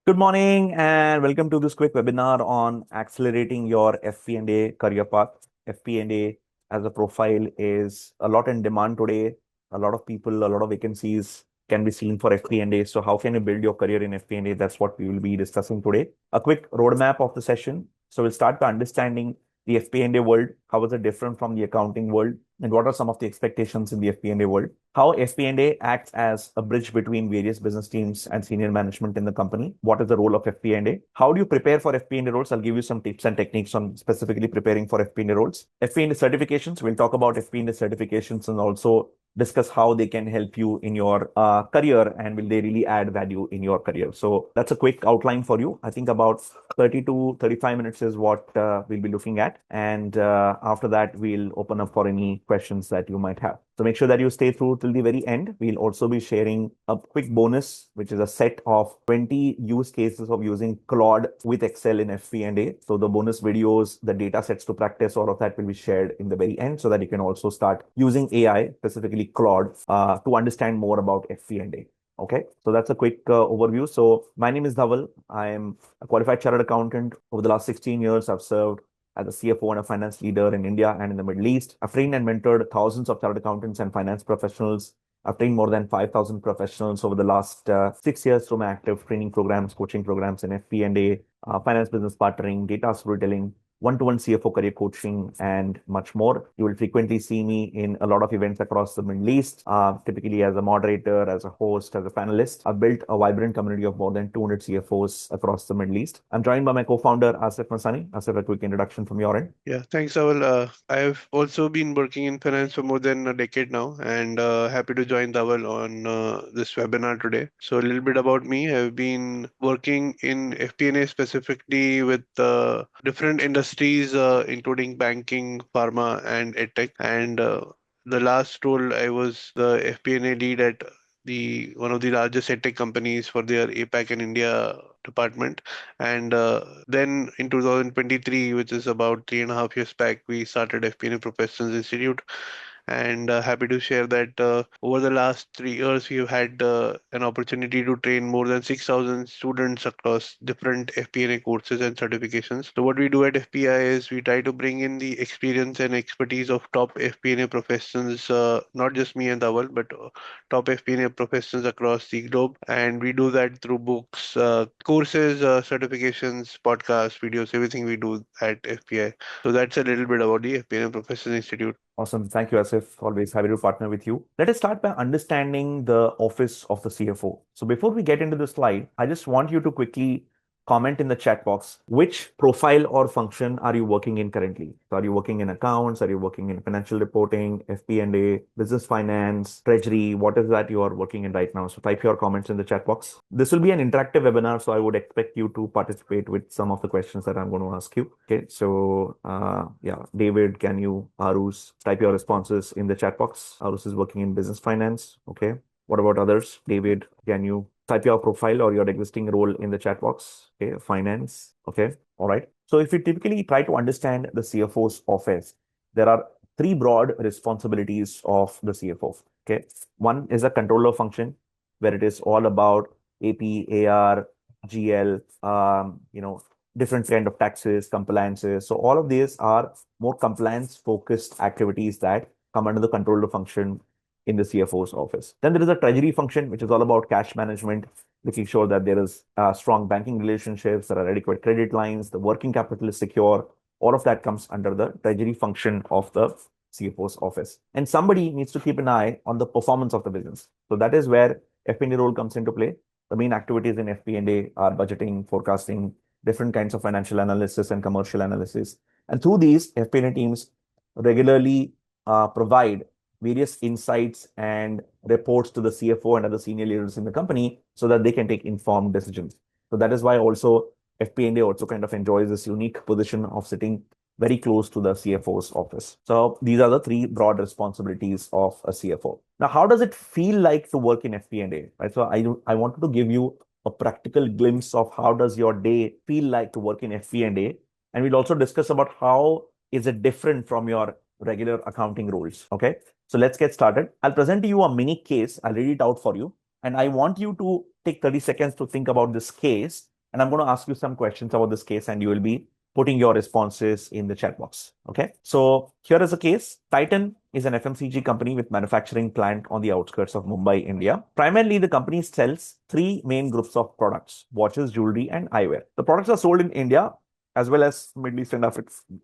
Good morning and welcome to this quick webinar on accelerating your FP&A career path. FP&A as a profile is a lot in demand today. A lot of people, a lot of vacancies can be seen for FP&A. So how can you build your career in FP&A? That's what we will be discussing today. A quick roadmap of the session. So we'll start by understanding the FP&A world. How is it different from the accounting world? And what are some of the expectations in the FP&A world? How FP&A acts as a bridge between various business teams and senior management in the company. What is the role of FP&A? How do you prepare for FP&A roles? I'll give you some tips and techniques on specifically preparing for FP&A roles. FP&A certifications. We'll talk about FP&A certifications and also discuss how they can help you in your career and will they really add value in your career. So that's a quick outline for you. I think about 30 to 35 minutes is what we'll be looking at. And after that, we'll open up for any questions that you might have. So make sure that you stay through till the very end. We'll also be sharing a quick bonus, which is a set of 20 use cases of using Claude with Excel in FP&A. So the bonus videos, the data sets to practice, all of that will be shared in the very end so that you can also start using AI, specifically Claude, to understand more about FP&A. Okay, so that's a quick overview. So my name is Dhawal. I am a qualified chartered accountant. Over the last 16 years, I've served as a CFO and a finance leader in India and in the Middle East. I've trained and mentored thousands of chartered accountants and finance professionals. I've trained more than 5,000 professionals over the last 6 years through my active training programs, coaching programs in FP&A, finance business partnering, data storytelling, one-to-one CFO career coaching, and much more. You will frequently see me in a lot of events across the Middle East, typically as a moderator, as a host, as a panelist. I've built a vibrant community of more than 200 CFOs across the Middle East. I'm joined by my co-founder, Asif Masani. Asif, a quick introduction from your end. Yeah, thanks, Dhawal. I've also been working in finance for more than a decade now, and happy to join Dhawal on this webinar today. So, a little bit about me. I've been working in FP&A specifically with different industries, including banking, pharma, and edtech. And the last role, I was the FP&A lead at the one of the largest edtech companies for their APAC and India department. And then in 2023, which is about 3.5 years back, we started FP&A Professionals Institute. And happy to share that over the last 3 years, we've had an opportunity to train more than 6,000 students across different FP&A courses and certifications. So what we do at FPI is we try to bring in the experience and expertise of top FP&A professionals, not just me and Dhawal, but top FP&A professionals across the globe. And we do that through books, courses, certifications, podcasts, videos, everything we do at FPI. So that's a little bit about the FP&A Professionals Institute. Awesome. Thank you, Asif. Always happy to partner with you. Let us start by understanding the office of the CFO. So before we get into the slide, I just want you to quickly comment in the chat box, which profile or function are you working in currently? So are you working in accounts? Are you working in financial reporting, FP&A, business finance, treasury? What is that you are working in right now? So type your comments in the chat box. This will be an interactive webinar, so I would expect you to participate with some of the questions that I'm going to ask you. Okay, so yeah, David, can you, Arus, type your responses in the chat box? Arus is working in business finance. Okay. What about others? David, can you type your profile or your existing role in the chat box? Okay, finance. Okay, all right. So if you typically try to understand the CFO's office, there are three broad responsibilities of the CFO. Okay, one is a controller function where it is all about AP, AR, GL, different kind of taxes, compliances. So all of these are more compliance focused activities that come under the controller function in the CFO's office. Then there is a treasury function, which is all about cash management, making sure that there is strong banking relationships, there are adequate credit lines, the working capital is secure. All of that comes under the treasury function of the CFO's office. And somebody needs to keep an eye on the performance of the business. So that is where FP&A role comes into play. The main activities in FP&A are budgeting, forecasting, different kinds of financial analysis and commercial analysis. And through these, FP&A teams regularly provide various insights and reports to the CFO and other senior leaders in the company so that they can take informed decisions. So that is why also FP&A also kind of enjoys this unique position of sitting very close to the CFO's office. So these are the three broad responsibilities of a CFO. Now, how does it feel like to work in FP&A? Right? So I wanted to give you a practical glimpse of how does your day feel like to work in FP&A. And we'll also discuss about how is it different from your regular accounting roles. Okay. So let's get started. I'll present to you a mini case. I'll read it out for you. And I want you to take 30 seconds to think about this case and I'm going to ask you some questions about this case, and you will be putting your responses in the chat box. Okay. So here is a case. Titan is an FMCG company with manufacturing plant on the outskirts of Mumbai, India. Primarily, the company sells three main groups of products: watches, jewelry, and eyewear. The products are sold in India as well as Middle East and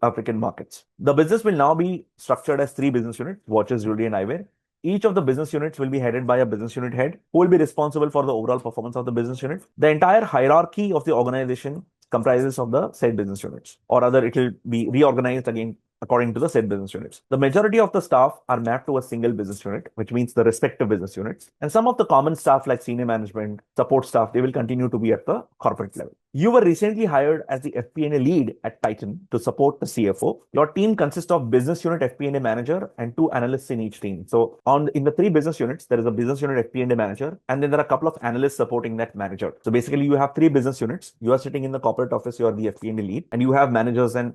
African markets. The business will now be structured as three business units: watches, jewelry, and eyewear. Each of the business units will be headed by a business unit head who will be responsible for the overall performance of the business unit. The entire hierarchy of the organization comprises of the said business units, or rather it will be reorganized again according to the said business units. The majority of the staff are mapped to a single business unit, which means the respective business units. And some of the common staff like senior management, support staff, they will continue to be at the corporate level. You were recently hired as the FP&A lead at Titan to support the CFO. Your team consists of business unit FP&A manager and two analysts in each team. So in the three business units, there is a business unit FP&A manager, and then there are a couple of analysts supporting that manager. So basically you have three business units. You are sitting in the corporate office, you are the FP&A lead, and you have managers and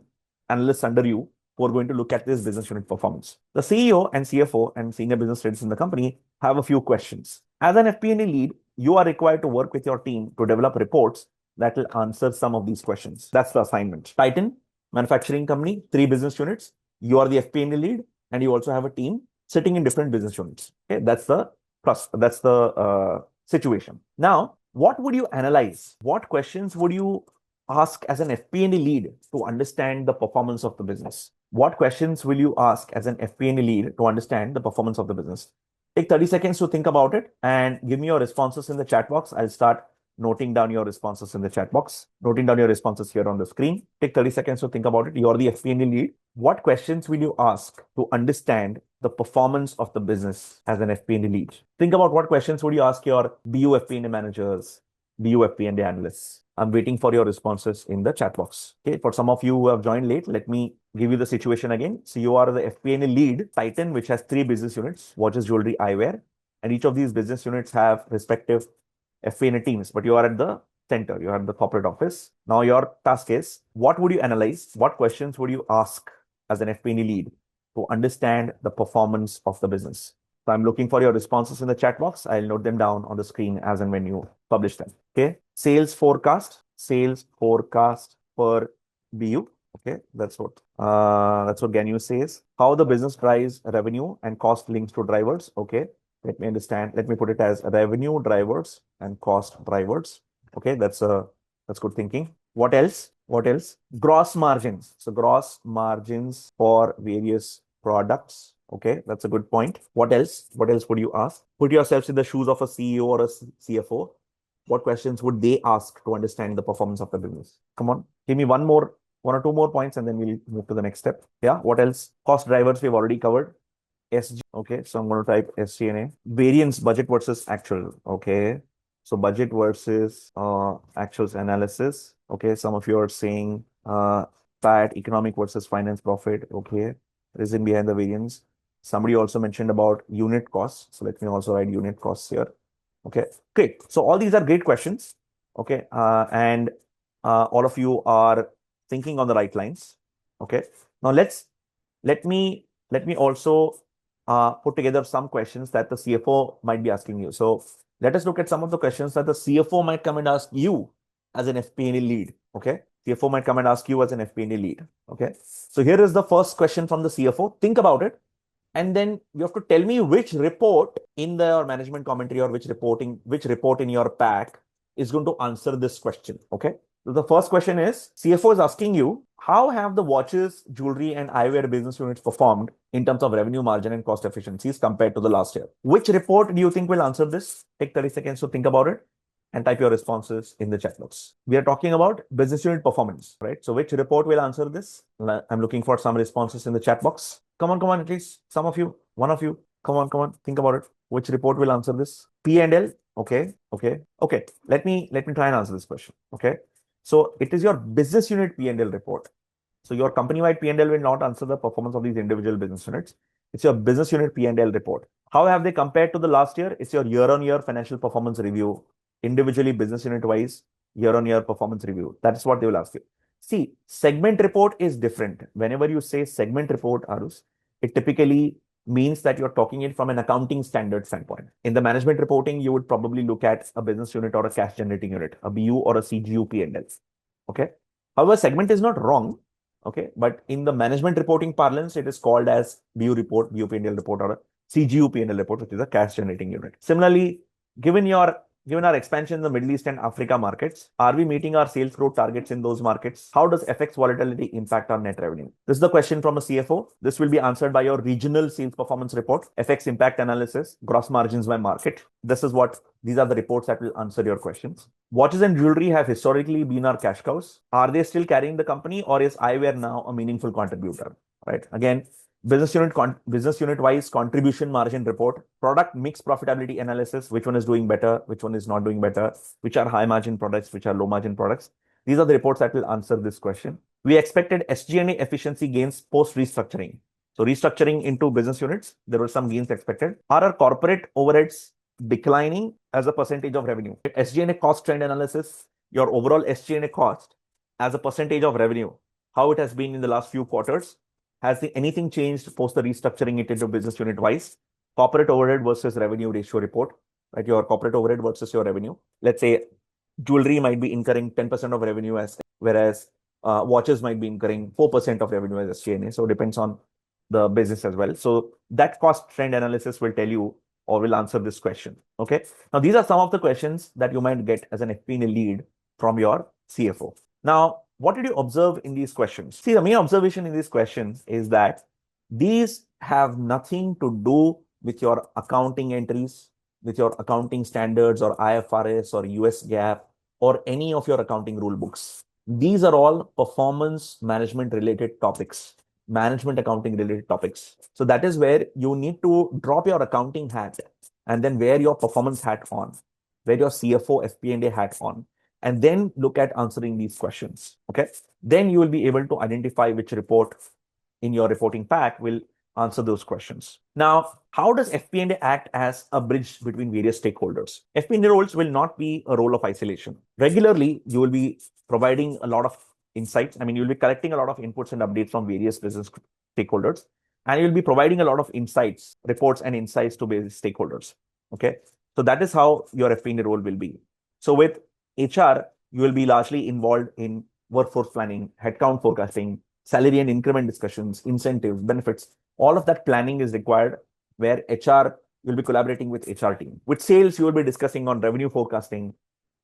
analysts under you who are going to look at this business unit performance. The CEO and CFO and senior business heads in the company have a few questions. As an FP&A lead, you are required to work with your team to develop reports that will answer some of these questions. That's the assignment. Titan, manufacturing company, three business units. You are the FP&A lead, and you also have a team sitting in different business units. Okay, that's the situation. Now, what would you analyze? What questions would you ask as an FP&A lead to understand the performance of the business? What questions will you ask as an FP&A lead to understand the performance of the business? Take 30 seconds to think about it and give me your responses in the chat box. I'll start noting down your responses in the chat box, noting down your responses here on the screen. Take 30 seconds to think about it. You're the FP&A lead. What questions will you ask to understand the performance of the business as an FP&A lead? Think about what questions would you ask your BU FP&A managers, BU FP&A analysts. I'm waiting for your responses in the chat box. Okay, for some of you who have joined late, let me give you the situation again. So you are the FP&A lead, Titan, which has three business units: watches, jewelry, eyewear, and each of these business units have respective FP&A teams, but you are at the center, you are at the corporate office. Now your task is, what would you analyze? What questions would you ask as an FP&A lead to understand the performance of the business? So I'm looking for your responses in the chat box. I'll note them down on the screen as and when you publish them. Okay. Sales forecast per BU. Okay, that's what Ganu says. How the business drives revenue and cost links to drivers. Okay, let me understand. Let me put it as revenue drivers and cost drivers. Okay, that's good thinking. What else? Gross margins. So gross margins for various products. Okay, that's a good point. What else? What else would you ask? Put yourselves in the shoes of a CEO or a CFO. What questions would they ask to understand the performance of the business? Come on, give me one or two more points, and then we'll move to the next step. Yeah, what else? Cost drivers we've already covered. SG. Okay, so I'm going to type SG&A. Variance, budget versus actual. Okay, so budget versus actuals analysis. Okay, some of you are saying PAT, economic versus finance profit. Okay, reason behind the variance. Somebody also mentioned about unit costs. So let me also write unit costs here. Okay, great. So all these are great questions. Okay, and all of you are thinking on the right lines. Okay, now let me also put together some questions that the CFO might be asking you. So let us look at some of the questions that the CFO might come and ask you as an FP&A lead. Okay, CFO might come and ask you as an FP&A lead. Okay, so here is the first question from the CFO. Think about it. And then you have to tell me which report in the management commentary or which report in your pack is going to answer this question. Okay. So the first question is, CFO is asking you, how have the watches, jewelry, and eyewear business units performed in terms of revenue margin and cost efficiencies compared to the last year? Which report do you think will answer this? Take 30 seconds to think about it and type your responses in the chat box. We are talking about business unit performance, right? So which report will answer this? I'm looking for some responses in the chat box. Come on, at least some of you, one of you. Come on, think about it. Which report will answer this? P&L. Okay. Let me try and answer this question. Okay. So it is your business unit P&L report. So your company-wide P&L will not answer the performance of these individual business units. It's your business unit P&L report. How have they compared to the last year? It's your year-on-year financial performance review, individually business unit-wise, year-on-year performance review. That's what they will ask you. See, segment report is different. Whenever you say segment report, Arus, it typically means that you're talking it from an accounting standard standpoint. In the management reporting, you would probably look at a business unit or a cash generating unit, a BU or a CGU P&L. Okay. However, segment is not wrong. Okay. But in the management reporting parlance, it is called as BU report, BU P&L report, or a CGU P&L report, which is a cash generating unit. Similarly, given our expansion in the Middle East and Africa markets, are we meeting our sales growth targets in those markets? How does FX volatility impact our net revenue? This is the question from a CFO. This will be answered by your regional sales performance report, FX impact analysis, gross margins by market. These are the reports that will answer your questions. Watches and jewelry have historically been our cash cows. Are they still carrying the company, or is eyewear now a meaningful contributor? Right. Again, business unit wise contribution margin report, product mix profitability analysis, which one is doing better, which one is not doing better, which are high margin products, which are low margin products. These are the reports that will answer this question. We expected SG&A efficiency gains post restructuring. So restructuring into business units, there were some gains expected. Are our corporate overheads declining as a percentage of revenue? SG&A cost trend analysis, your overall SG&A cost as a percentage of revenue, how it has been in the last few quarters. Has anything changed post the restructuring it into business unit wise? Corporate overhead versus revenue ratio report, right? Your corporate overhead versus your revenue. Let's say jewelry might be incurring 10% of revenue, whereas watches might be incurring 4% of revenue as SG&A. So it depends on the business as well. So that cost trend analysis will tell you or will answer this question. Okay. Now, these are some of the questions that you might get as an FP&A lead from your CFO. Now, what did you observe in these questions? See, the main observation in these questions is that these have nothing to do with your accounting entries, with your accounting standards or IFRS or US GAAP or any of your accounting rule books. These are all performance management related topics, management accounting related topics. So that is where you need to drop your accounting hat and then wear your performance hat on, wear your CFO FP&A hat on, and then look at answering these questions. Okay. Then you will be able to identify which report in your reporting pack will answer those questions. Now, how does FP&A act as a bridge between various stakeholders? FP&A roles will not be a role of isolation. Regularly, you will be providing a lot of insights. I mean, you'll be collecting a lot of inputs and updates from various business stakeholders, and you'll be providing a lot of insights, reports and insights to various stakeholders. Okay. So that is how your FP&A role will be. So with HR, you will be largely involved in workforce planning, headcount forecasting, salary and increment discussions, incentives, benefits. All of that planning is required, where HR will be collaborating with HR team. With sales, you will be discussing on revenue forecasting,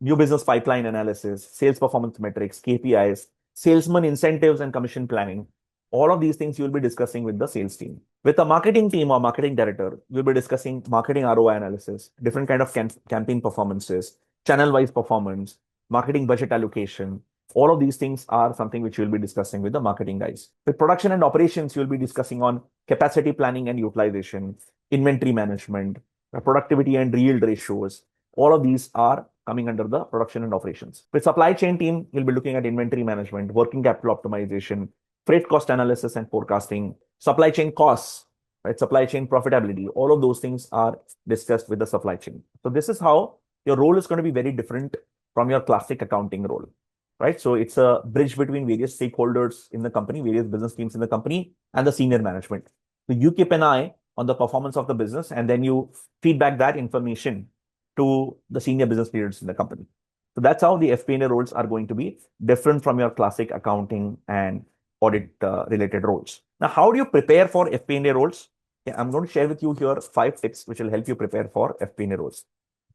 new business pipeline analysis, sales performance metrics, KPIs, salesman incentives and commission planning. All of these things you will be discussing with the sales team. With the marketing team or marketing director, you'll be discussing marketing ROI analysis, different kind of campaign performances, channel-wise performance, marketing budget allocation. All of these things are something which you'll be discussing with the marketing guys. With production and operations, you'll be discussing on capacity planning and utilization, inventory management, productivity and yield ratios. All of these are coming under the production and operations. With supply chain team, you'll be looking at inventory management, working capital optimization, freight cost analysis and forecasting, supply chain costs, right? Supply chain profitability. All of those things are discussed with the supply chain. So this is how your role is going to be very different from your classic accounting role. Right. So it's a bridge between various stakeholders in the company, various business teams in the company, and the senior management. So you keep an eye on the performance of the business, and then you feedback that information to the senior business leaders in the company. So that's how the FP&A roles are going to be different from your classic accounting and audit related roles. Now, how do you prepare for FP&A roles? Yeah, I'm going to share with you here 5 tips which will help you prepare for FP&A roles.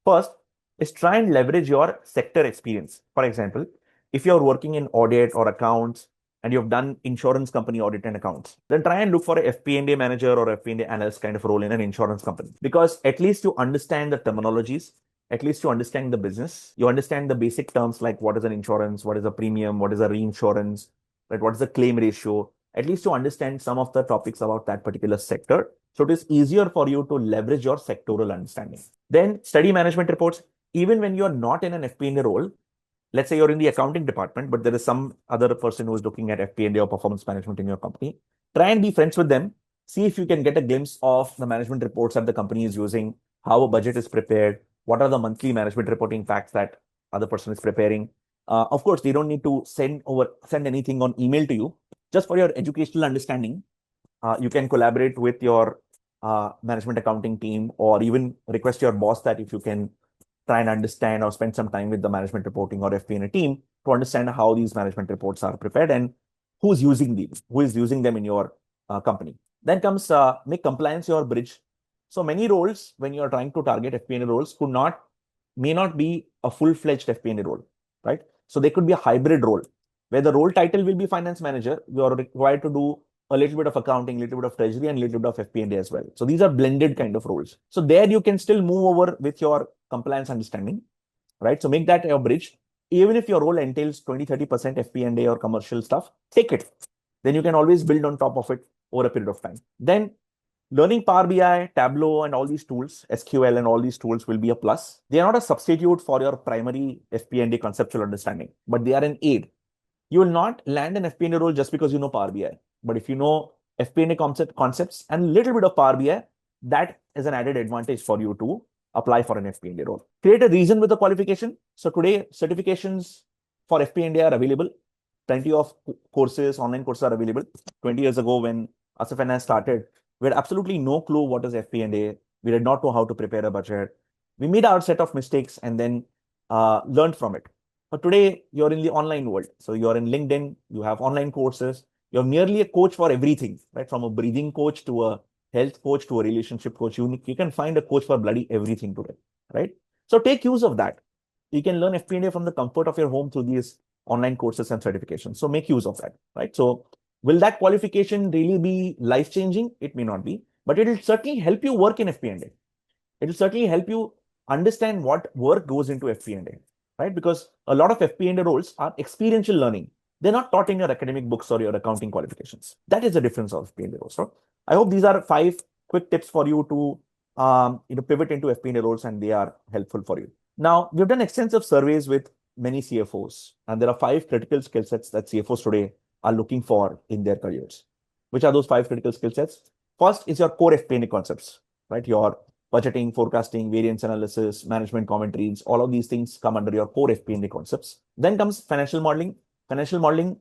First is try and leverage your sector experience. For example, if you're working in audit or accounts and you've done insurance company audit and accounts, then try and look for a FP&A manager or FP&A analyst kind of role in an insurance company, because at least you understand the terminologies, at least you understand the business, you understand the basic terms like what is an insurance, what is a premium, what is a reinsurance, right? What is the claim ratio? At least you understand some of the topics about that particular sector. So it is easier for you to leverage your sectoral understanding. Then study management reports. Even when you're not in an FP&A role, let's say you're in the accounting department, but there is some other person who is looking at FP&A or performance management in your company, try and be friends with them. See if you can get a glimpse of the management reports that the company is using, how a budget is prepared, what are the monthly management reporting facts that other person is preparing. Of course, they don't need to send anything on email to you. Just for your educational understanding, you can collaborate with your management accounting team, or even request your boss that if you can try and understand or spend some time with the management reporting or FP&A team to understand how these management reports are prepared and who's using these, who is using them in your company. Then comes make compliance your bridge. So many roles, when you are trying to target FP&A roles, may not be a full-fledged FP&A role, right? So they could be a hybrid role where the role title will be finance manager. You are required to do a little bit of accounting, little bit of treasury, and little bit of FP&A as well. So these are blended kind of roles. So there you can still move over with your compliance understanding, right? So make that your bridge. Even if your role entails 20-30% FP&A or commercial stuff, take it. Then you can always build on top of it over a period of time. Then learning Power BI, Tableau, and all these tools, SQL and all these tools will be a plus. They are not a substitute for your primary FP&A conceptual understanding, but they are an aid. You will not land an FP&A role just because you know Power BI. But if you know FP&A concepts and a little bit of Power BI, that is an added advantage for you to apply for an FP&A role. Create a reason with the qualification. So today, certifications for FP&A are available. Plenty of courses, online courses are available. 20 years ago, when Asif and I started, we had absolutely no clue what is FP&A. We did not know how to prepare a budget. We made our set of mistakes and then learned from it. But today, you're in the online world. So you're in LinkedIn, you have online courses, you're nearly a coach for everything, right? From a breathing coach to a health coach to a relationship coach. You can find a coach for bloody everything today, right? So take use of that. You can learn FP&A from the comfort of your home through these online courses and certifications. So make use of that, right? So will that qualification really be life-changing? It may not be, but it will certainly help you work in FP&A. It will certainly help you understand what work goes into FP&A, right? Because a lot of FP&A roles are experiential learning. They're not taught in your academic books or your accounting qualifications. That is the difference of FP&A roles. So I hope these are 5 quick tips for you to pivot into FP&A roles, and they are helpful for you. Now, we've done extensive surveys with many CFOs, and there are 5 critical skill sets that CFOs today are looking for in their careers. Which are those 5 critical skill sets? First is your core FP&A concepts, right? Your budgeting, forecasting, variance analysis, management commentaries, all of these things come under your core FP&A concepts. Then comes financial modeling. Financial modeling,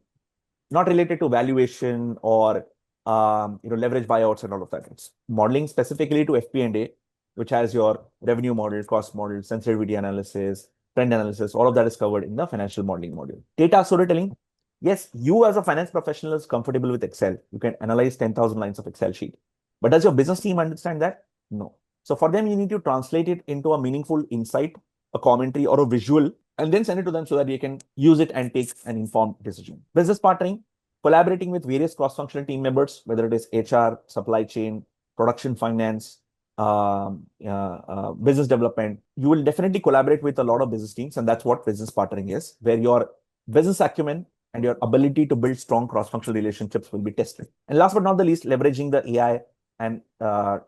not related to valuation or leverage buyouts and all of that. It's modeling specifically to FP&A, which has your revenue model, cost model, sensitivity analysis, trend analysis. All of that is covered in the financial modeling module. Data storytelling. Yes, you as a finance professional is comfortable with Excel. You can analyze 10,000 lines of Excel sheet. But does your business team understand that? No. So for them, you need to translate it into a meaningful insight, a commentary, or a visual, and then send it to them so that they can use it and take an informed decision. Business partnering, collaborating with various cross-functional team members, whether it is HR, supply chain, production finance, business development. You will definitely collaborate with a lot of business teams, and that's what business partnering is, where your business acumen and your ability to build strong cross-functional relationships will be tested. And last but not the least, leveraging the AI and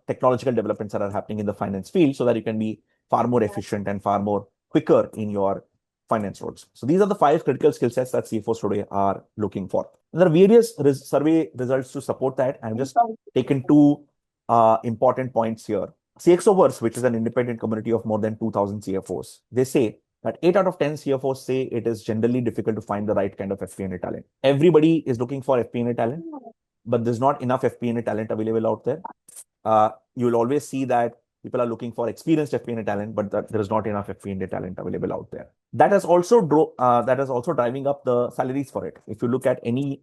technological developments that are happening in the finance field so that you can be far more efficient and far more quicker in your finance roles. So these are the 5 critical skill sets that CFOs today are looking for. And there are various survey results to support that. I've just taken 2 important points here. CXOverse, which is an independent community of more than 2,000 CFOs, they say that 8 out of 10 CFOs say it is generally difficult to find the right kind of FP&A talent. Everybody is looking for FP&A talent, but there's not enough FP&A talent available out there. You will always see that people are looking for experienced FP&A talent, but there is not enough FP&A talent available out there. That is also driving up the salaries for it. If you look at any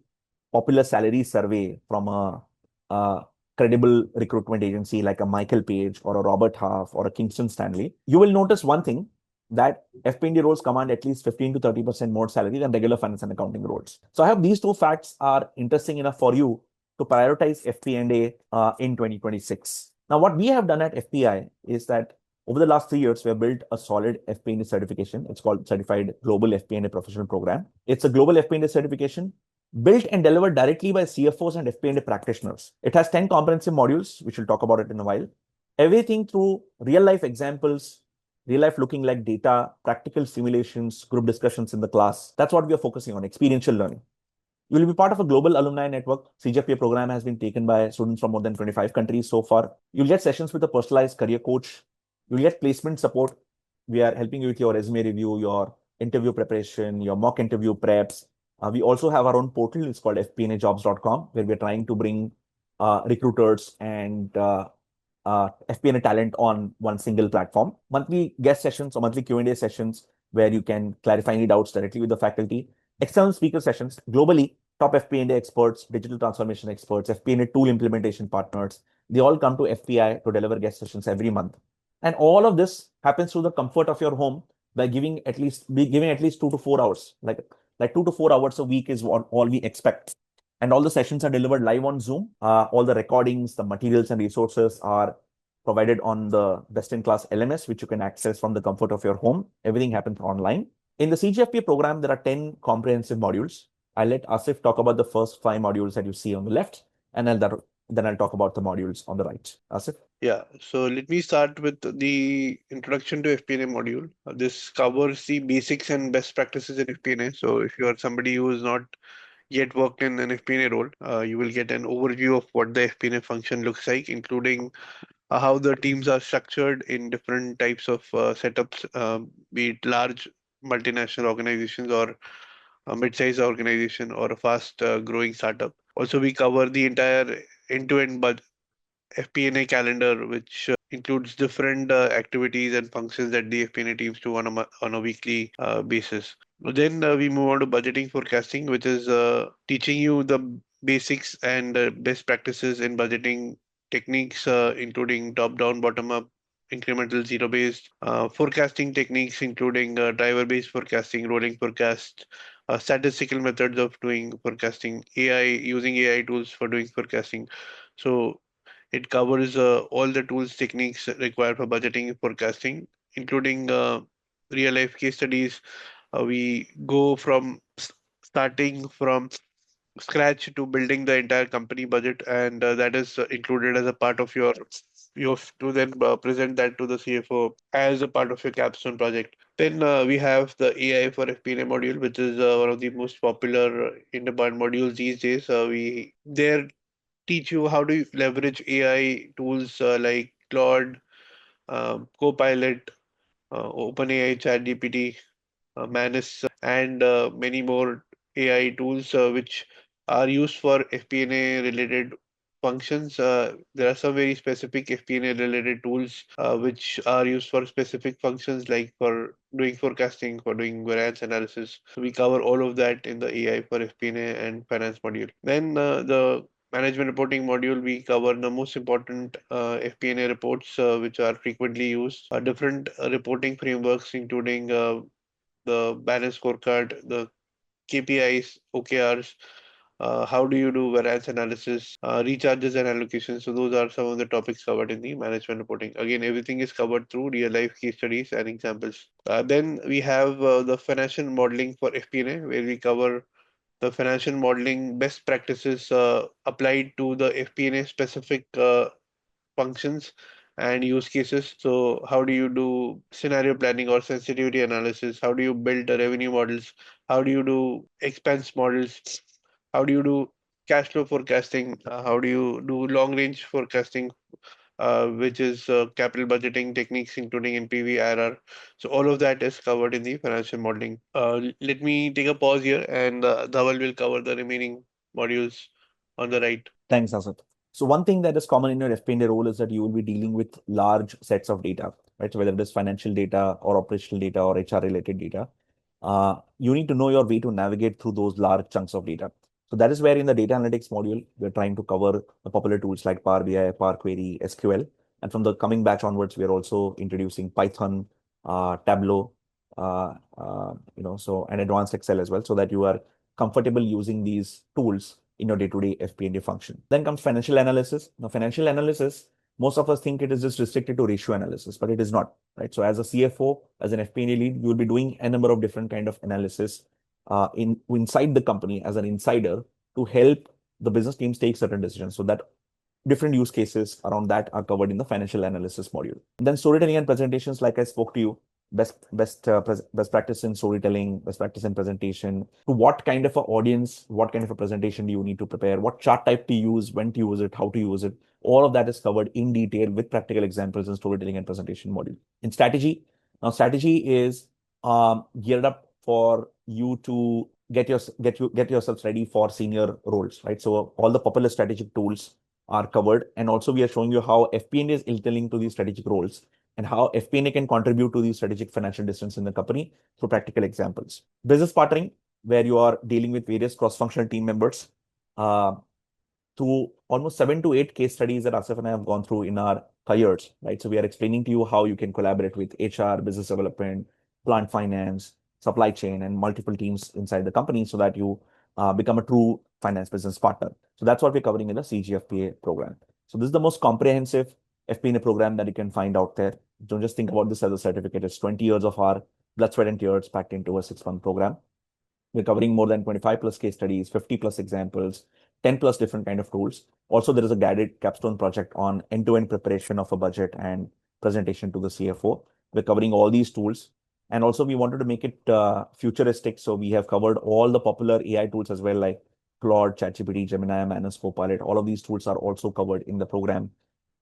popular salary survey from a credible recruitment agency like a Michael Page or a Robert Half or a Kingston Stanley, you will notice one thing, that FP&A roles command at least 15 to 30% more salary than regular finance and accounting roles. So I hope these 2 facts are interesting enough for you to prioritize FP&A in 2026. Now, what we have done at FPI is that over the last 3 years, we have built a solid FP&A certification. It's called Certified Global FP&A Professional Program. It's a global FP&A certification built and delivered directly by CFOs and FP&A practitioners. It has 10 comprehensive modules, which we'll talk about it in a while. Everything through real-life examples, real life looking like data, practical simulations, group discussions in the class. That's what we are focusing on, experiential learning. You will be part of a global alumni network. CGFPA program has been taken by students from more than 25 countries so far. You'll get sessions with a personalized career coach. You'll get placement support. We are helping you with your resume review, your interview preparation, your mock interview preps. We also have our own portal. It's called fpnajobs.com, where we're trying to bring recruiters and FP&A talent on one single platform. Monthly guest sessions or monthly Q&A sessions where you can clarify any doubts directly with the faculty. External speaker sessions globally, top FP&A experts, digital transformation experts, FP&A tool implementation partners. They all come to FPI to deliver guest sessions every month. And all of this happens through the comfort of your home by giving at least 2 to 4 hours. Like 2 to 4 hours a week is what all we expect. And all the sessions are delivered live on Zoom. All the recordings, the materials and resources are provided on the best-in-class LMS, which you can access from the comfort of your home. Everything happens online. In the CGFP program, there are 10 comprehensive modules. I'll let Asif talk about the first 5 modules that you see on the left, and then I'll talk about the modules on the right. Asif? Yeah, so let me start with the introduction to FP&A module. This covers the basics and best practices in FP&A. So if you are somebody who is not yet worked in an FP&A role, you will get an overview of what the FP&A function looks like, including how the teams are structured in different types of setups, be it large multinational organizations or a mid-sized organization or a fast growing startup. Also, we cover the entire end-to-end FP&A calendar, which includes different activities and functions that the FP&A teams do on on a weekly basis. Then we move on to budgeting forecasting, which is teaching you the basics and best practices in budgeting techniques, including top-down, bottom-up, incremental, zero-based forecasting techniques, including driver-based forecasting, rolling forecast, statistical methods of doing forecasting, AI, using AI tools for doing forecasting. So it covers all the tools, techniques required for budgeting and forecasting, including real life case studies. We go from starting from scratch to building the entire company budget, and that is included as a part of your. You have to then present that to the CFO as a part of your capstone project. Then we have the AI for FP&A module, which is one of the most popular in-demand modules these days. We there teach you how to leverage AI tools like Claude, Copilot, OpenAI, ChatGPT, Manus, and many more AI tools which are used for FP&A related functions. There are some very specific FP&A related tools which are used for specific functions like for doing forecasting, for doing variance analysis. So we cover all of that in the AI for FP&A and finance module. Then the management reporting module, we cover the most important FP&A reports which are frequently used, different reporting frameworks, including the balance scorecard, the KPIs, OKRs, how do you do variance analysis, recharges and allocations. So those are some of the topics covered in the management reporting. Again, everything is covered through real life case studies and examples. Then we have the financial modeling for FP&A, where we cover the financial modeling best practices applied to the FP&A specific functions and use cases. So how do you do scenario planning or sensitivity analysis? How do you build the revenue models? How do you do expense models? How do you do cash flow forecasting? How do you do long range forecasting, which is capital budgeting techniques, including NPV, IRR. So all of that is covered in the financial modeling. Let me take a pause here, and Dhawal will cover the remaining modules on the right. Thanks, Asif. So one thing that is common in your FP&A role is that you will be dealing with large sets of data, right? So whether it is financial data or operational data or HR related data, you need to know your way to navigate through those large chunks of data. So that is where in the data analytics module, we're trying to cover the popular tools like Power BI, Power Query, SQL. And from the coming batch onwards, we are also introducing Python, Tableau, so and advanced Excel as well, so that you are comfortable using these tools in your day-to-day FP&A function. Then comes financial analysis. Now, financial analysis, most of us think it is just restricted to ratio analysis, but it is not, right? So as a CFO, as an FP&A lead, you will be doing a number of different kind of analysis inside the company as an insider to help the business teams take certain decisions. So that different use cases around that are covered in the financial analysis module. And then storytelling and presentations, like I spoke to you, best practice in storytelling, best practice in presentation, to what kind of a audience, what kind of a presentation do you need to prepare, what chart type to use, when to use it, how to use it. All of that is covered in detail with practical examples in storytelling and presentation module. In strategy, now strategy is geared up for you to get yourselves ready for senior roles, right? So all the popular strategic tools are covered. And also we are showing you how FP&A is interlinked to these strategic roles and how FP&A can contribute to the strategic financial decisions in the company through practical examples. Business partnering, where you are dealing with various cross-functional team members, through almost 7 to 8 case studies that Asif and I have gone through in our careers, right? So we are explaining to you how you can collaborate with HR, business development, plant finance, supply chain, and multiple teams inside the company so that you become a true finance business partner. So that's what we're covering in the CGFPA program. So this is the most comprehensive FP&A program that you can find out there. Don't just think about this as a certificate. It's 20 years of our blood, sweat, and tears packed into a 6-month program. We're covering more than 25 plus case studies, 50 plus examples, 10 plus different kind of tools. Also, there is a guided capstone project on end-to-end preparation of a budget and presentation to the CFO. We're covering all these tools. And also, we wanted to make it futuristic. So we have covered all the popular AI tools as well, like Claude, ChatGPT, Gemini, Manus, Copilot. All of these tools are also covered in the program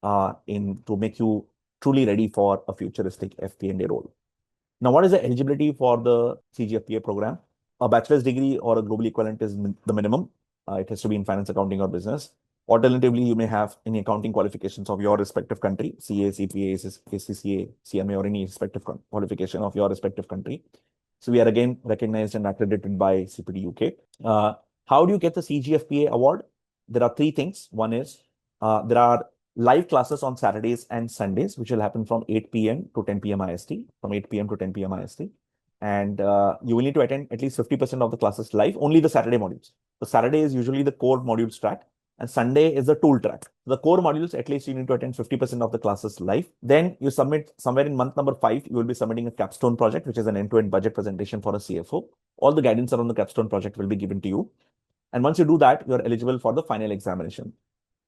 to make you truly ready for a futuristic FP&A role. Now, what is the eligibility for the CGFPA program? A bachelor's degree or a global equivalent is the minimum. It has to be in finance, accounting, or business. Alternatively, you may have any accounting qualifications of your respective country, CA, CPA, ACCA, CMA, or any respective qualification of your respective country. So we are again recognized and accredited by CPD UK. How do you get the CGFPA award? There are 3 things. One is there are live classes on Saturdays and Sundays, which will happen from 8 p.m. to 10 p.m. IST, from 8 p.m. to 10 p.m. IST. And you will need to attend at least 50% of the classes live, only the Saturday modules. So Saturday is usually the core modules track, and Sunday is the tool track. The core modules, at least you need to attend 50% of the classes live. Then you submit somewhere in month number 5, you will be submitting a capstone project, which is an end-to-end budget presentation for a CFO. All the guidance around the capstone project will be given to you. And once you do that, you're eligible for the final examination.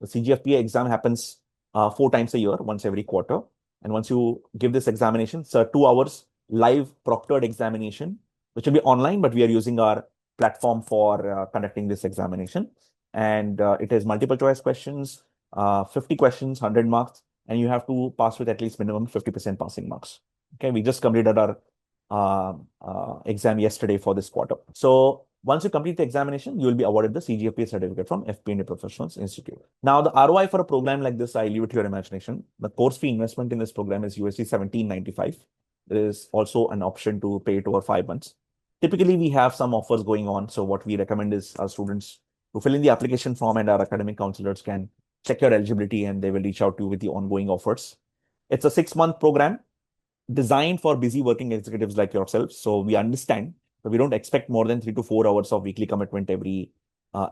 The CGFPA exam happens 4 times a year, once every quarter. And once you give this examination, it's a 2 hours live proctored examination, which will be online, but we are using our platform for conducting this examination. And it is multiple choice questions, 50 questions, 100 marks, and you have to pass with at least minimum 50% passing marks. Okay, we just completed our exam yesterday for this quarter. So once you complete the examination, you will be awarded the CGFPA certificate from FP&A Professionals Institute. Now, the ROI for a program like this, I leave it to your imagination. The course fee investment in this program is USD 1795. There is also an option to pay it over 5 months. Typically, we have some offers going on. So what we recommend is our students to fill in the application form, and our academic counselors can check your eligibility and they will reach out to you with the ongoing offers. It's a 6-month program designed for busy working executives like yourselves. So we understand that we don't expect more than 3 to 4 hours of weekly commitment every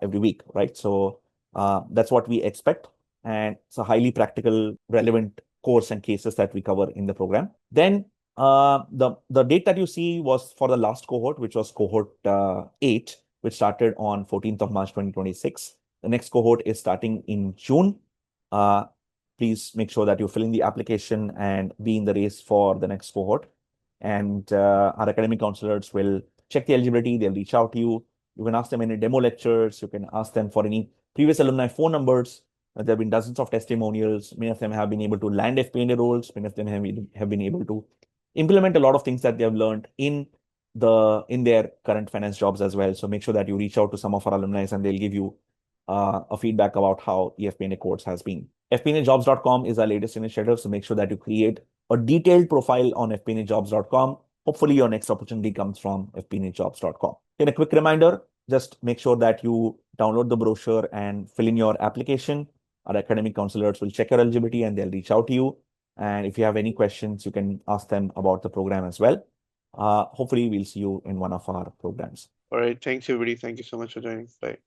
week, right? So that's what we expect. And it's a highly practical, relevant course and cases that we cover in the program. Then the date that you see was for the last cohort, which was cohort 8, which started on 14th of March 2026. The next cohort is starting in June. Please make sure that you fill in the application and be in the race for the next cohort. And our academic counselors will check the eligibility. They'll reach out to you. You can ask them any demo lectures. You can ask them for any previous alumni phone numbers. There have been dozens of testimonials. Many of them have been able to land FP&A roles. Many of them have been able to implement a lot of things that they have learned in their current finance jobs as well. So make sure that you reach out to some of our alumni and they'll give you a feedback about how the FP&A course has been. FP&Ajobs.com is our latest initiative. So make sure that you create a detailed profile on FP&Ajobs.com. Hopefully your next opportunity comes from FP&Ajobs.com. And a quick reminder, just make sure that you download the brochure and fill in your application. Our academic counselors will check your eligibility and they'll reach out to you. And if you have any questions, you can ask them about the program as well. Hopefully we'll see you in one of our programs. All right. Thanks, everybody. Thank you so much for joining. Bye.